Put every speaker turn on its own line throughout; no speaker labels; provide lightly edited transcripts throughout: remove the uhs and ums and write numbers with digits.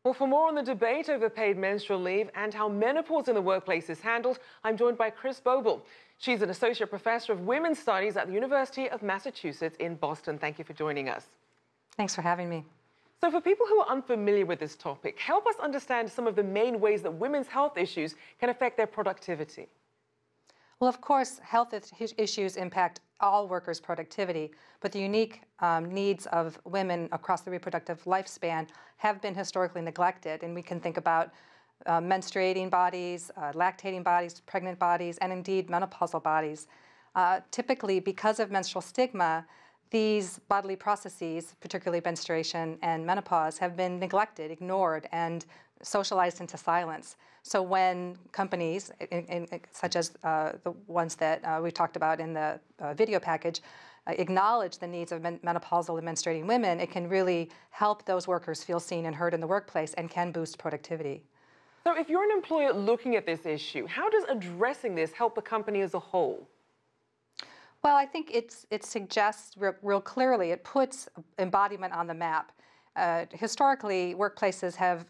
Well, for more on the debate over paid menstrual leave and how menopause in the workplace is handled, I'm joined by Bobel. She's an associate professor of women's studies at the University of Massachusetts in Boston. Thank you for joining us.
Thanks for having me.
So for people who are unfamiliar with this topic, help us understand some of the main ways that women's health issues can affect their productivity.
Well, of course, health issues impact all workers' productivity, but the unique needs of women across the reproductive lifespan have been historically neglected. And we can think about menstruating bodies, lactating bodies, pregnant bodies, and indeed menopausal bodies. Typically, because of menstrual stigma, these bodily processes, particularly menstruation and menopause, have been neglected, ignored, and socialized into silence. So when companies, such as the ones that we talked about in the video package, acknowledge the needs of menopausal and menstruating women, it can really help those workers feel seen and heard in the workplace and can boost productivity.
So if you're an employer looking at this issue, how does addressing this help the company as a whole?
Well, I think it suggests real clearly, it puts embodiment on the map. Historically, workplaces have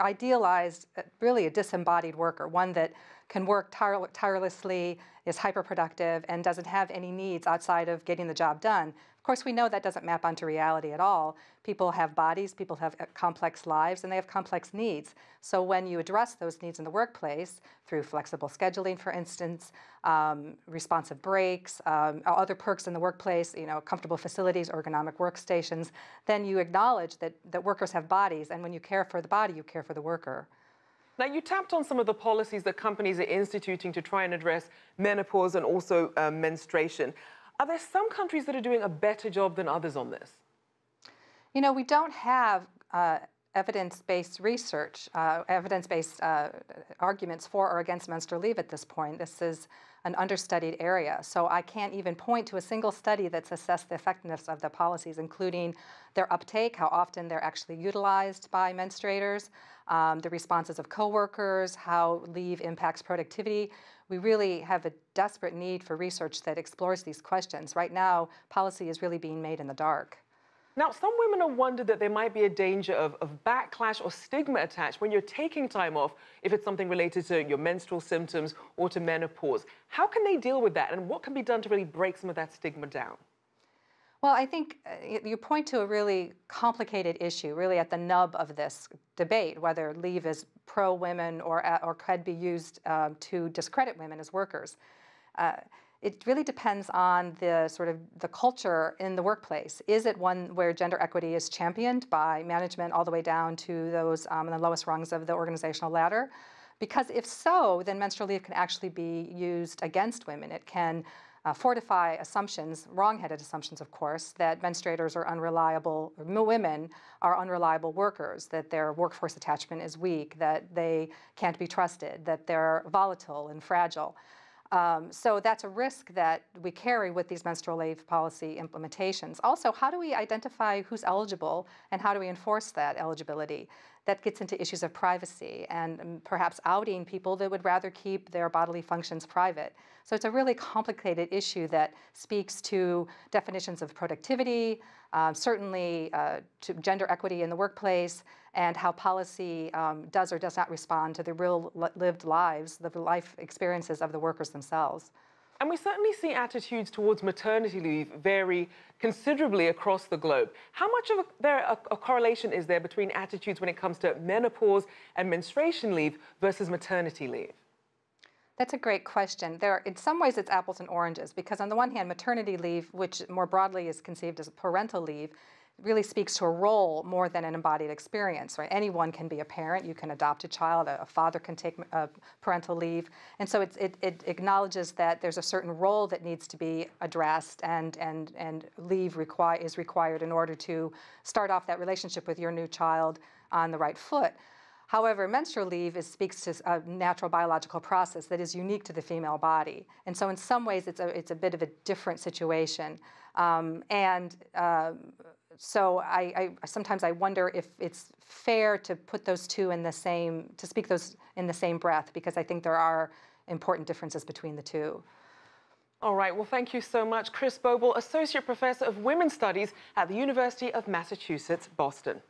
idealized really a disembodied worker, one that can work tirelessly, is hyperproductive, and doesn't have any needs outside of getting the job done. Of course, we know that doesn't map onto reality at all. People have bodies, people have complex lives, and they have complex needs. So when you address those needs in the workplace through flexible scheduling, for instance, responsive breaks, other perks in the workplace, comfortable facilities, ergonomic workstations, then you acknowledge that workers have bodies, and when you care for the body, you care for the worker.
Now, you tapped on some of the policies that companies are instituting to try and address menopause and also menstruation. Are there some countries that are doing a better job than others on this?
We don't have evidence-based research, evidence-based arguments for or against menstrual leave at this point. This is an understudied area. So I can't even point to a single study that's assessed the effectiveness of the policies, including their uptake, how often they're actually utilized by menstruators, the responses of coworkers, how leave impacts productivity. We really have a desperate need for research that explores these questions. Right now, policy is really being made in the dark.
Now, some women have wondered that there might be a danger of backlash or stigma attached when you're taking time off if it's something related to your menstrual symptoms or to menopause. How can they deal with that, and what can be done to really break some of that stigma down?
Well, I think you point to a really complicated issue, really at the nub of this debate, whether leave is pro-women or could be used to discredit women as workers. It really depends on the culture in the workplace. Is it one where gender equity is championed by management all the way down to those in the lowest rungs of the organizational ladder? Because if so, then menstrual leave can actually be used against women. It can fortify assumptions, wrong-headed assumptions, of course, that menstruators are unreliable, or women are unreliable workers, that their workforce attachment is weak, that they can't be trusted, that they're volatile and fragile. So that's a risk that we carry with these menstrual leave policy implementations. Also, how do we identify who's eligible and how do we enforce that eligibility? That gets into issues of privacy and perhaps outing people that would rather keep their bodily functions private. So it's a really complicated issue that speaks to definitions of productivity, certainly to gender equity in the workplace, and how policy does or does not respond to the real lived lives, the life experiences of the workers themselves.
And we certainly see attitudes towards maternity leave vary considerably across the globe. How much of a correlation is there between attitudes when it comes to menopause and menstruation leave versus maternity leave?
That's a great question. In some ways, it's apples and oranges, because on the one hand, maternity leave, which more broadly is conceived as parental leave, really speaks to a role more than an embodied experience, right? Anyone can be a parent. You can adopt a child. A father can take parental leave. And so it acknowledges that there's a certain role that needs to be addressed, and leave is required in order to start off that relationship with your new child on the right foot. However, menstrual leave speaks to a natural biological process that is unique to the female body. And so in some ways, it's a bit of a different situation. So sometimes I wonder if it's fair to put those two in the same, to speak those in the same breath, because I think there are important differences between the two.
All right, well, thank you so much, Bobel, Associate Professor of Women's Studies at the University of Massachusetts, Boston.